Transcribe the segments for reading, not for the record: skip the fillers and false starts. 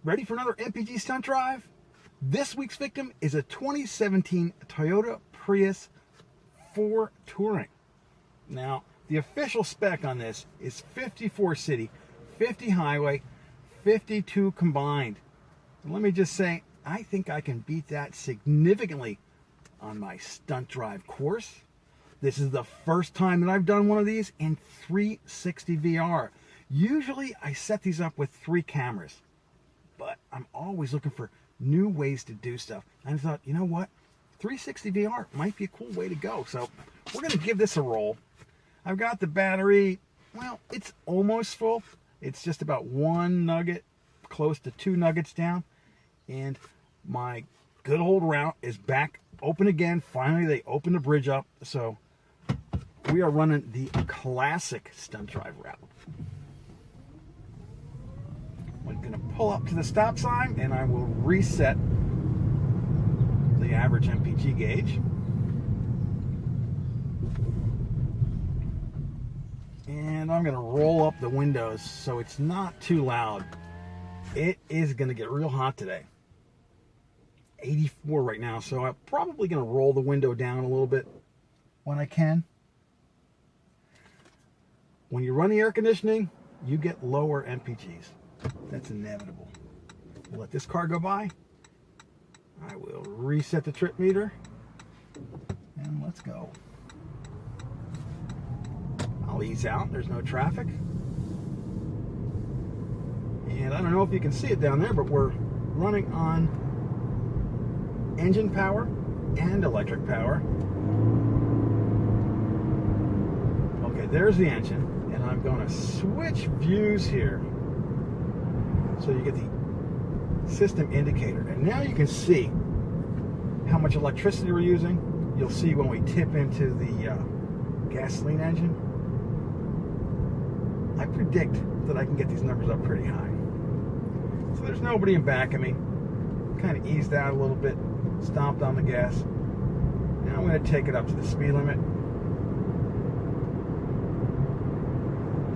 Ready for another MPG stunt drive? This week's victim is a 2017 Toyota Prius 4 Touring. Now, the official spec on this is 54 city, 50 highway, 52 combined. And let me just say, I think I can beat that significantly on my stunt drive course. This is the first time that I've done one of these in 360 VR. Usually I set these up with 3 cameras, but I'm always looking for new ways to do stuff. And I thought, you know what? 360 VR might be a cool way to go. So we're going to give this a roll. I've got the battery, well, it's almost full. It's just about 1 nugget, close to 2 nuggets down. And my good old route is back open again. Finally, they opened the bridge up. So we are running the classic stunt drive route. We're going to pull up to the stop sign and I will reset the average MPG gauge. And I'm going to roll up the windows so it's not too loud. It is going to get real hot today. 84 right now, so I'm probably going to roll the window down a little bit when I can. When you run the air conditioning, you get lower MPGs. That's inevitable. We'll let this car go by. I will reset the trip meter. And let's go. I'll ease out. There's no traffic. And I don't know if you can see it down there, but we're running on engine power and electric power. Okay, there's the engine. And I'm going to switch views here. So you get the system indicator. And now you can see how much electricity we're using. You'll see when we tip into the gasoline engine. I predict that I can get these numbers up pretty high. So there's nobody in back of me. Kind of eased out a little bit, stomped on the gas. Now I'm going to take it up to the speed limit.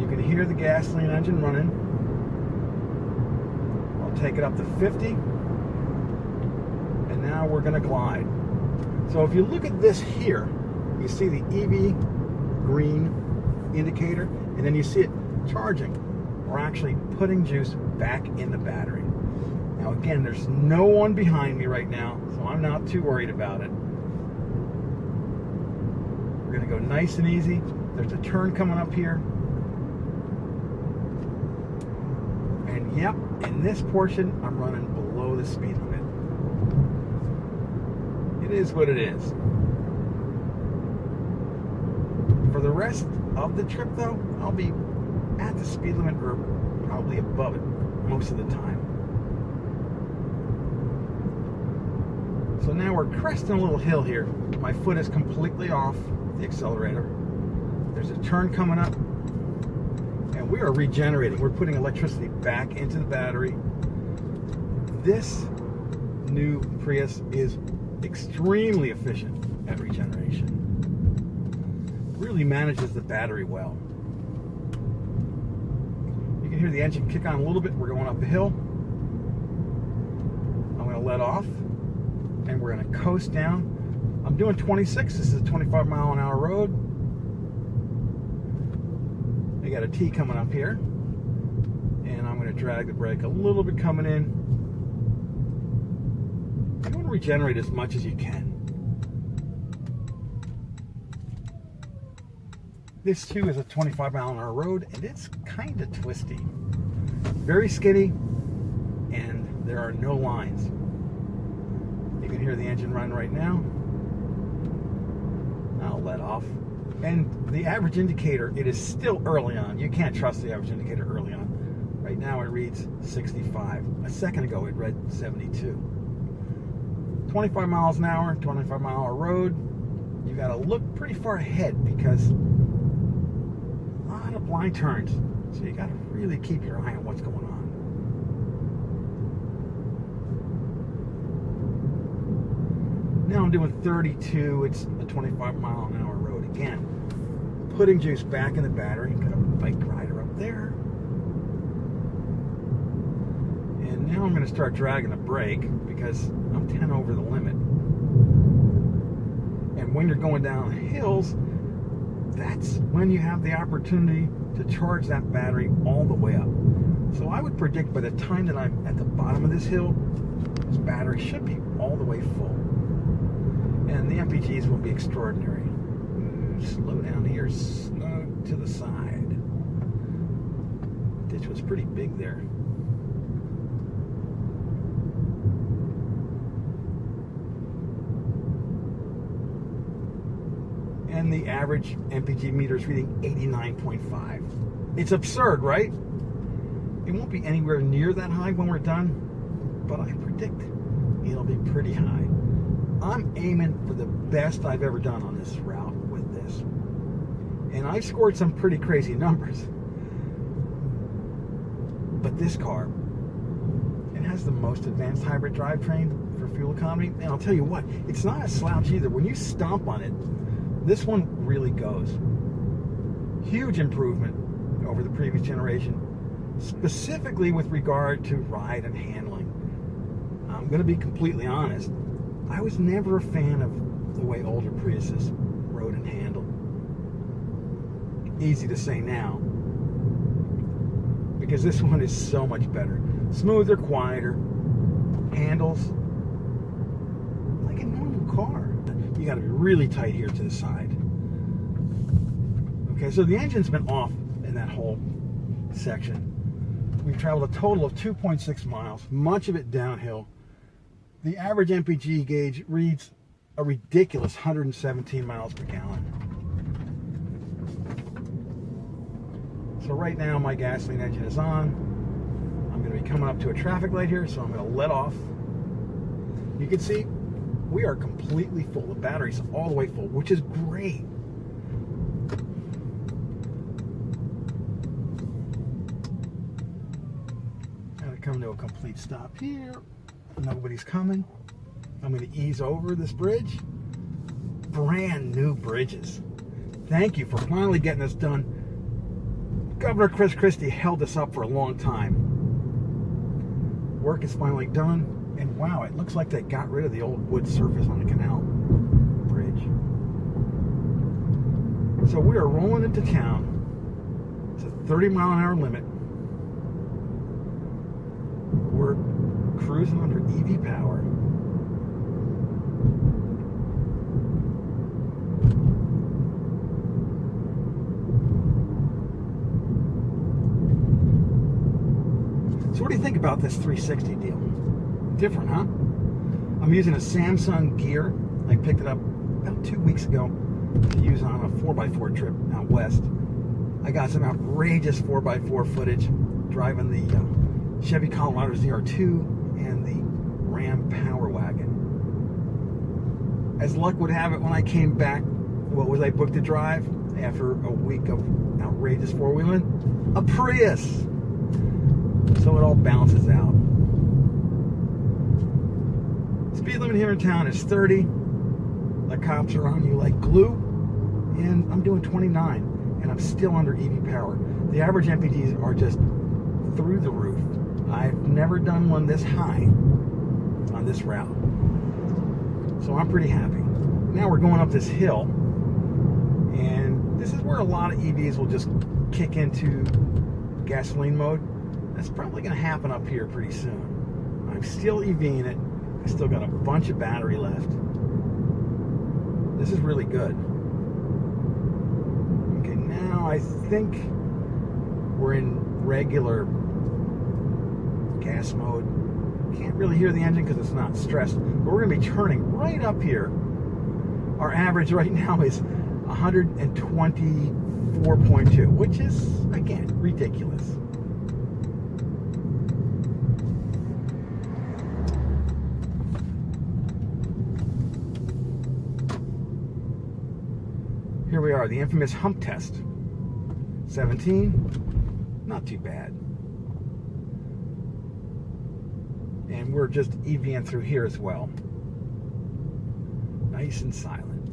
You can hear the gasoline engine running. I'll take it up to 50. And now we're going to glide. So if you look at this here, you see the EV green indicator, and then you see it charging. We're actually putting juice back in the battery. Now again, there's no one behind me right now, so I'm not too worried about it. We're going to go nice and easy. There's a turn coming up here. And yep, in this portion, I'm running below the speed limit. It is what it is. For the rest of the trip though, I'll be at the speed limit or probably above it most of the time. So now we're cresting a little hill here. My foot is completely off the accelerator. There's a turn coming up. And we are regenerating. We're putting electricity back into the battery. This new Prius is extremely efficient at regeneration. Really manages the battery well. You can hear the engine kick on a little bit. We're going up the hill. I'm going to let off and we're going to coast down. I'm doing 26. This is a 25-mile-an-hour road. We got a T coming up here, and I'm going to drag the brake a little bit coming in. You want to regenerate as much as you can. This too is a 25-mile-an-hour road, and it's kind of twisty, very skinny, and there are no lines. You can hear the engine run right now. I'll let off. And the average indicator, it is still early on. You can't trust the average indicator early on. Right now it reads 65. A second ago it read 72. 25 miles an hour, 25-mile-an-hour road. You got to look pretty far ahead because a lot of blind turns. So you got to really keep your eye on what's going on. Now I'm doing 32. It's a 25-mile-an-hour road again. Putting juice back in the battery. Got a bike rider up there. And Now I'm going to start dragging the brake because I'm 10 over the limit. And when you're going down hills, that's when you have the opportunity to charge that battery all the way up. So I would predict by the time that I'm at the bottom of this hill, this battery should be all the way full. And the MPGs will be extraordinary. Slow down here, snug to the side. Ditch was pretty big there. And the average MPG meter is reading 89.5. It's absurd, right? It won't be anywhere near that high when we're done, but I predict it'll be pretty high. I'm aiming for the best I've ever done on this route with this. And I've scored some pretty crazy numbers. But this car, it has the most advanced hybrid drivetrain for fuel economy. And I'll tell you what, it's not a slouch either. When you stomp on it, this one really goes. Huge improvement over the previous generation, specifically with regard to ride and handling. I'm going to be completely honest. I was never a fan of the way older Priuses rode and handled. Easy to say now, because this one is so much better. Smoother, quieter, handles like a normal car. You got to be really tight here to the side. Okay, so the engine's been off in that whole section. We've traveled a total of 2.6 miles, much of it downhill. The average MPG gauge reads a ridiculous 117 miles per gallon. So right now my gasoline engine is on. I'm going to be coming up to a traffic light here, so I'm going to let off. You can see we are completely full. The battery's all the way full, which is great. Gotta come to a complete stop here. Nobody's coming. I'm going to ease over this bridge. Brand new bridges. Thank you for finally getting this done. Governor Chris Christie held this up for a long time. Work is finally done. And wow, it looks like they got rid of the old wood surface on the canal bridge. So we are rolling into town. It's a 30-mile-an-hour limit. We're cruising under EV power. So what do you think about this 360 deal? Different, huh? I'm using a Samsung Gear. I picked it up about 2 weeks ago to use on a 4x4 trip out west. I got some outrageous 4x4 footage driving the Chevy Colorado ZR2 and the Ram Power Wagon. As luck would have it, when I came back, what was I booked to drive after a week of outrageous four-wheeling? A Prius! So it all balances out. Speed limit here in town is 30. The cops are on you like glue. And I'm doing 29. And I'm still under EV power. The average MPGs are just through the roof. I've never done one this high on this route. So I'm pretty happy. Now we're going up this hill. And this is where a lot of EVs will just kick into gasoline mode. That's probably going to happen up here pretty soon. I'm still EVing it. I still got a bunch of battery left. This is really good. Okay, now I think we're in regular gas mode. Can't really hear the engine because it's not stressed, but we're going to be turning right up here. Our average right now is 124.2, which is, again, ridiculous. Here we are, the infamous hump test. 17, not too bad. And we're just EVing through here as well. Nice and silent.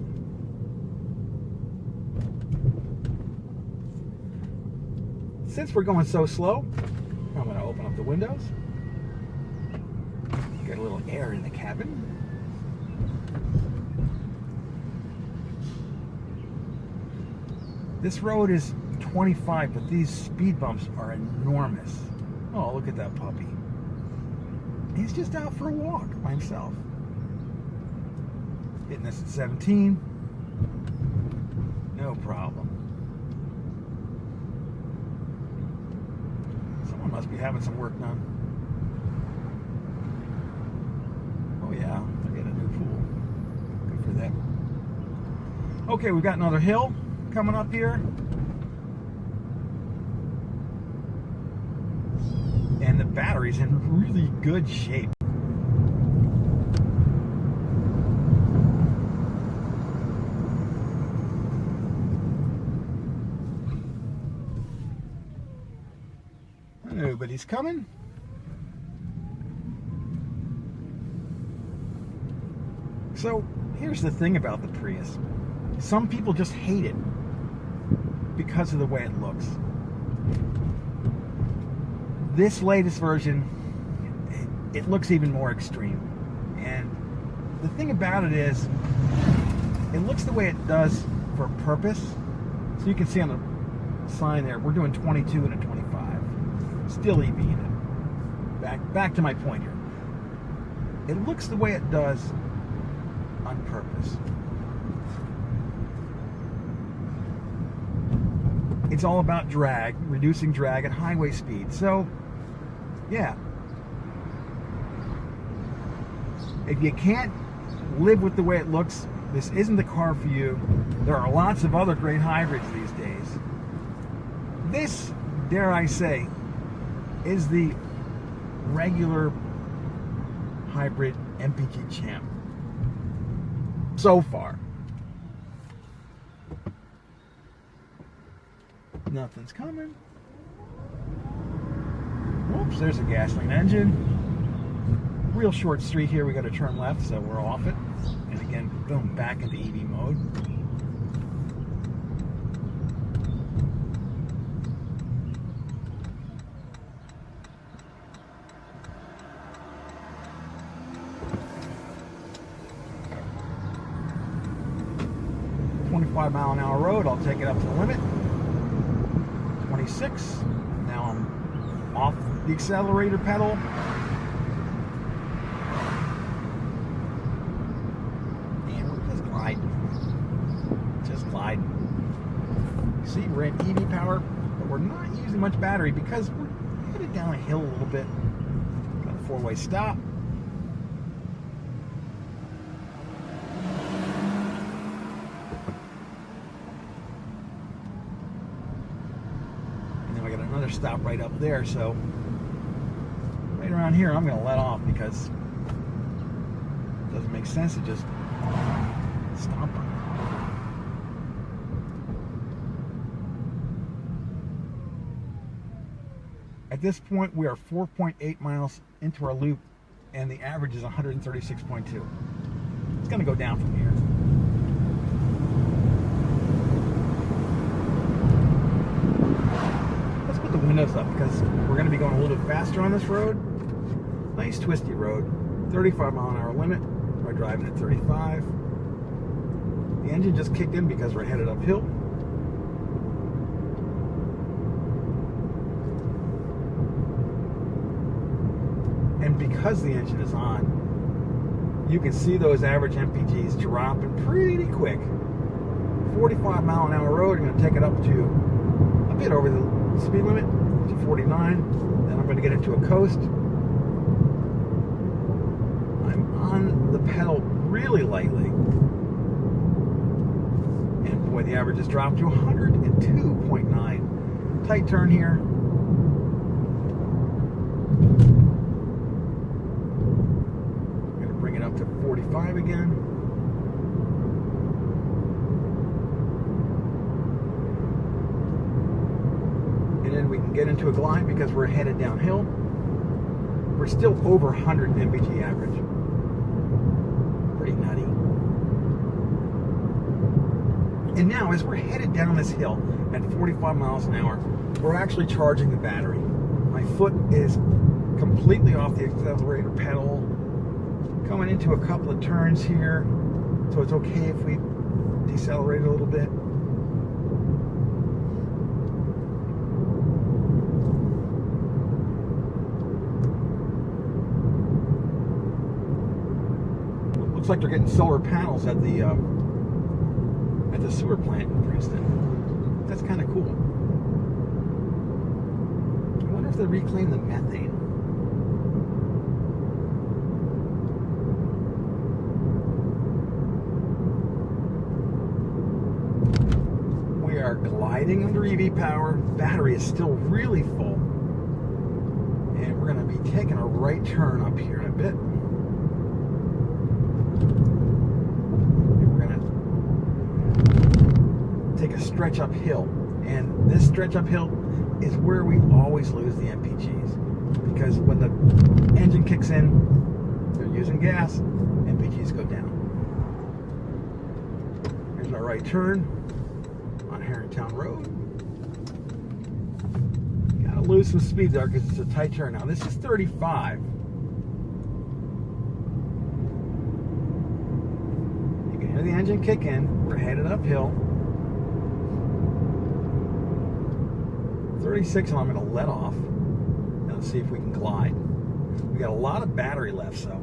Since we're going so slow, I'm going to open up the windows. Get a little air in the cabin. This road is 25, but these speed bumps are enormous. Oh, look at that puppy. He's just out for a walk by himself. Hitting this at 17. No problem. Someone must be having some work done. Oh yeah, they're getting a new pool. Good for them. Okay, we've got another hill coming up here. And the battery's in really good shape. Nobody's coming. So here's the thing about the Prius. Some people just hate it because of the way it looks. This latest version, it looks even more extreme. And the thing about it is, it looks the way it does for purpose. So you can see on the sign there, we're doing 22 and a 25. Still EV in it. Back to my point here. It looks the way it does on purpose. It's all about drag, reducing drag at highway speed. So, yeah. If you can't live with the way it looks, this isn't the car for you. There are lots of other great hybrids these days. This, dare I say, is the regular hybrid MPG champ. So far. Nothing's coming. Whoops, there's a gasoline engine. Real short street here, we got to turn left, so we're off it. And again, boom, back into EV mode. .5-mile-an-hour road, I'll take it up to the limit. 26. Now I'm off the accelerator pedal. And we're just gliding. Just gliding. See, we're in EV power, but we're not using much battery because we're headed down a hill a little bit. Got a 4-way stop. Another stop right up there, so right around here I'm going to let off because it doesn't make sense to just stop on it. At this point we are 4.8 miles into our loop and the average is 136.2. It's going to go down from here. The windows up because we're going to be going a little bit faster on this road. Nice twisty road. 35-mile-an-hour limit. We're driving at 35. The engine just kicked in because we're headed uphill. And because the engine is on, you can see those average MPGs dropping pretty quick. 45-mile-an-hour road, you're going to take it up to a bit over the speed limit to 49. Then I'm going to get into a coast. I'm on the pedal really lightly. And boy, the average has dropped to 102.9. Tight turn here. I'm going to bring it up to 45 again. And then we can get into a glide because we're headed downhill. We're still over 100 MPG average. Pretty nutty. And now as we're headed down this hill at 45 miles an hour, we're actually charging the battery. My foot is completely off the accelerator pedal. Coming into a couple of turns here, so it's okay if we decelerate a little bit. Looks like they're getting solar panels at the sewer plant in Princeton. That's kind of cool. I wonder if they reclaim the methane. We are gliding under EV power. Battery is still really full. And we're going to be taking a right turn up here in a bit. Take a stretch uphill, and this stretch uphill is where we always lose the MPGs, because when the engine kicks in, they're using gas, MPGs go down. Here's our right turn on Harringtown Road. Gotta lose some speed there because it's a tight turn. Now this is 35. You can hear the engine kick in. We're headed uphill. 36, and I'm going to let off and let's see if we can glide. We got a lot of battery left, so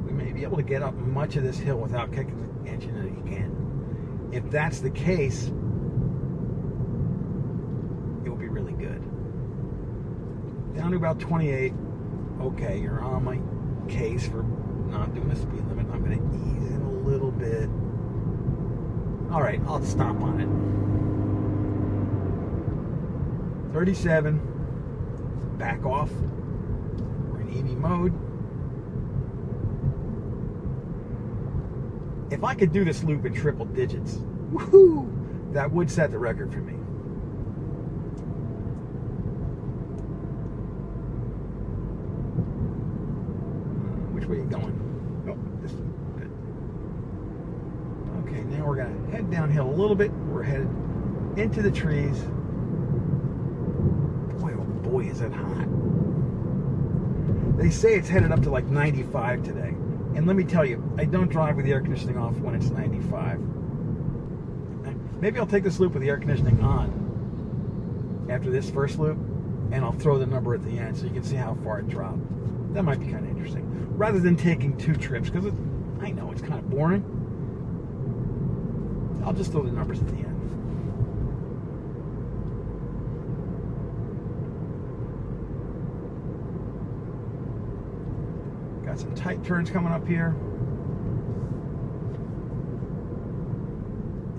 we may be able to get up much of this hill without kicking the engine again. If that's the case, it will be really good. Down to about 28. Okay, you're on my case for not doing the speed limit. I'm going to ease it a little bit. All right, I'll stomp on it. 37, back off. We're in EV mode. If I could do this loop in triple digits, woohoo, that would set the record for me. Which way are you going? Oh, this is good. Okay, now we're going to head downhill a little bit. We're headed into the trees. Boy, is it hot. They say it's headed up to like 95 today. And let me tell you, I don't drive with the air conditioning off when it's 95. Maybe I'll take this loop with the air conditioning on after this first loop, and I'll throw the number at the end so you can see how far it dropped. That might be kind of interesting. Rather than taking 2 trips, because I know it's kind of boring. I'll just throw the numbers at the end. Got some tight turns coming up here.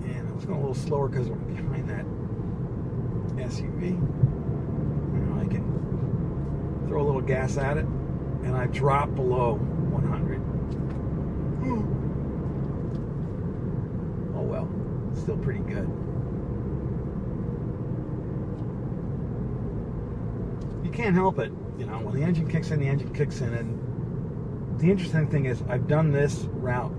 And I was going a little slower because I'm behind that SUV. I can throw a little gas at it, and I drop below 100. Oh well, still pretty good. You can't help it, you know, when the engine kicks in, the engine kicks in. And the interesting thing is, I've done this route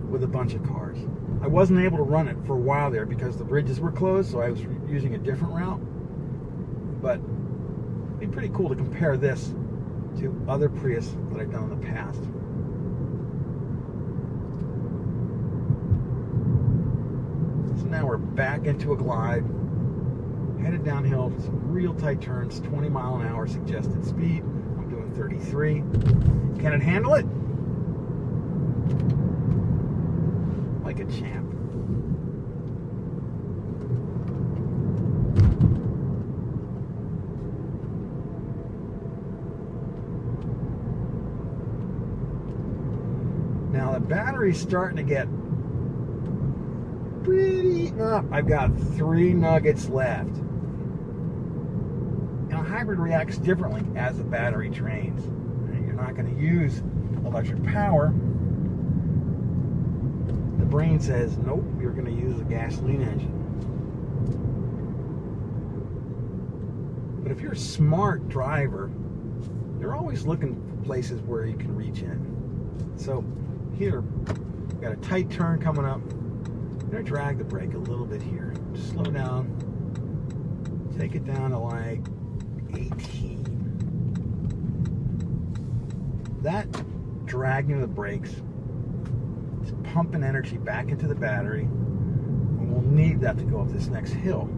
with a bunch of cars. I wasn't able to run it for a while there because the bridges were closed, so I was using a different route. But it'd be pretty cool to compare this to other Prius that I've done in the past. So now we're back into a glide, headed downhill, some real tight turns, 20 mile an hour suggested speed. I'm doing 33. Can it handle it? Like a champ. Now the battery's starting to get pretty up. I've got 3 nuggets left. And a hybrid reacts differently as the battery drains. You're not going to use electric power. The brain says, nope, you're going to use a gasoline engine. But if you're a smart driver, you're always looking for places where you can reach in. So here, we've got a tight turn coming up. I'm going to drag the brake a little bit here. Just slow down. Take it down to like 18. That dragging the brakes. It's pumping energy back into the battery. And we'll need that to go up this next hill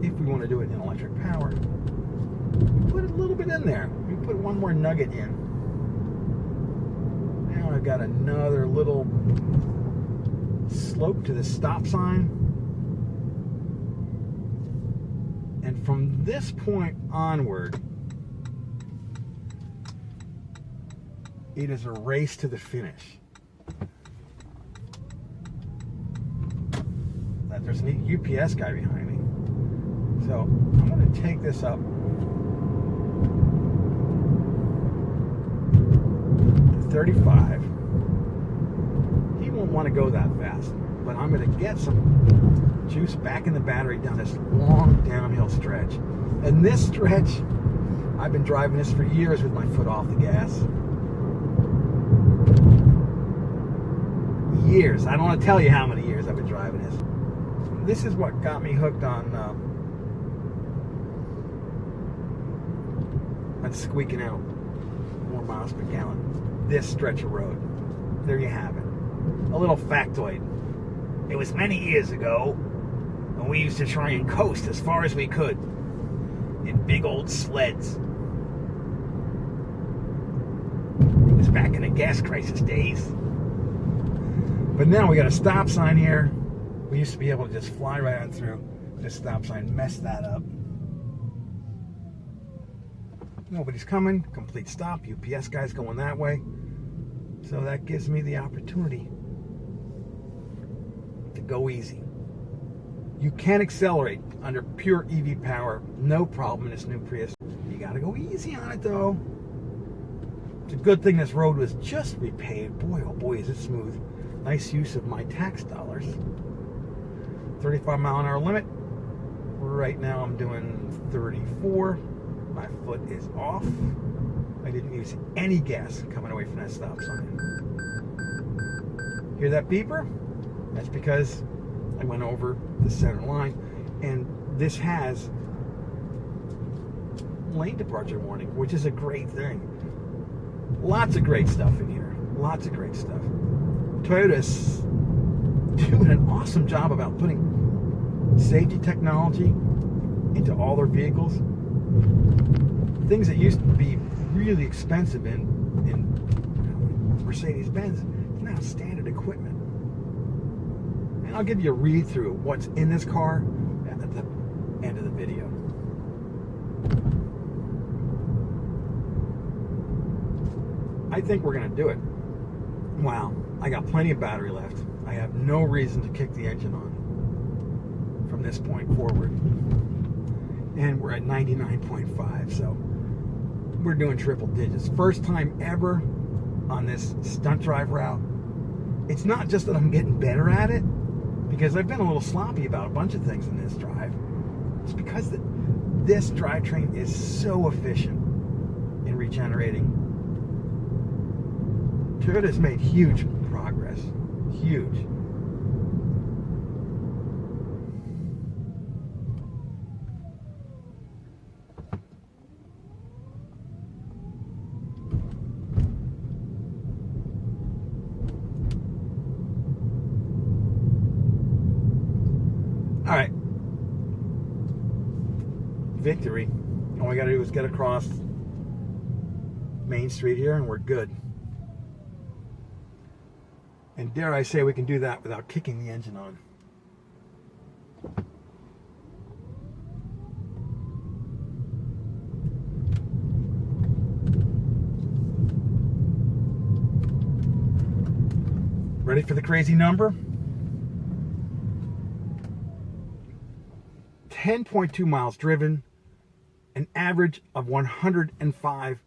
if we want to do it in electric power. We put a little bit in there. We put one more nugget in. Now I've got another little slope to the stop sign. And from this point onward, it is a race to the finish. There's an UPS guy behind me. So I'm going to take this up to 35. He won't want to go that fast, but I'm going to get some juice back in the battery down this long downhill stretch. And this stretch, I've been driving this for years with my foot off the gas. Years. I don't want to tell you how many years I've been driving this. This is what got me hooked on squeaking out more miles per gallon. This stretch of road. There you have it. A little factoid. It was many years ago when we used to try and coast as far as we could in big old sleds. It was back in the gas crisis days. But now we got a stop sign here. We used to be able to just fly right on through. This stop sign messed that up. Nobody's coming. Complete stop. UPS guy's going that way. So that gives me the opportunity to go easy. You can accelerate under pure EV power. No problem in this new Prius. You got to go easy on it though. It's a good thing this road was just repaved. Boy, oh boy, is it smooth. Nice use of my tax dollars. 35-mile-an-hour limit. Right now I'm doing 34. My foot is off. I didn't use any gas coming away from that stop sign. Hear that beeper? That's because I went over the center line, and this has lane departure warning, which is a great thing. Lots of great stuff in here. Lots of great stuff. Toyota's doing an awesome job about putting safety technology into all their vehicles. Things that used to be really expensive in Mercedes-Benz, now standard equipment. And I'll give you a read through of what's in this car at the end of the video. I think we're going to do it. Wow, I got plenty of battery left. I have no reason to kick the engine on from this point forward. And we're at 99.5, so we're doing triple digits. First time ever on this stunt drive route. It's not just that I'm getting better at it, because I've been a little sloppy about a bunch of things in this drive. It's because this drivetrain is so efficient in regenerating. Toyota's made huge progress. Huge. All right. Victory. All we got to do is get across Main Street here and we're good. And dare I say we can do that without kicking the engine on. Ready for the crazy number? 10.2 miles driven, an average of 105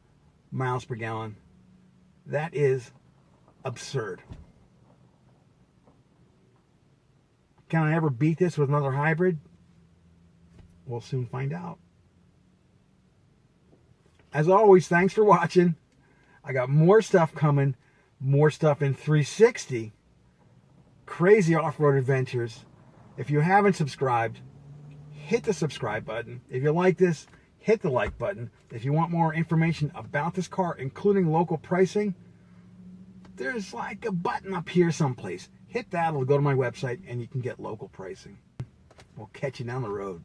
miles per gallon. That is absurd. Can I ever beat this with another hybrid? We'll soon find out. As always, thanks for watching. I got more stuff coming, more stuff in 360. Crazy off-road adventures. If you haven't subscribed, hit the subscribe button. If you like this, hit the like button. If you want more information about this car, including local pricing, there's like a button up here someplace. Hit that, it'll go to my website, and you can get local pricing. We'll catch you down the road.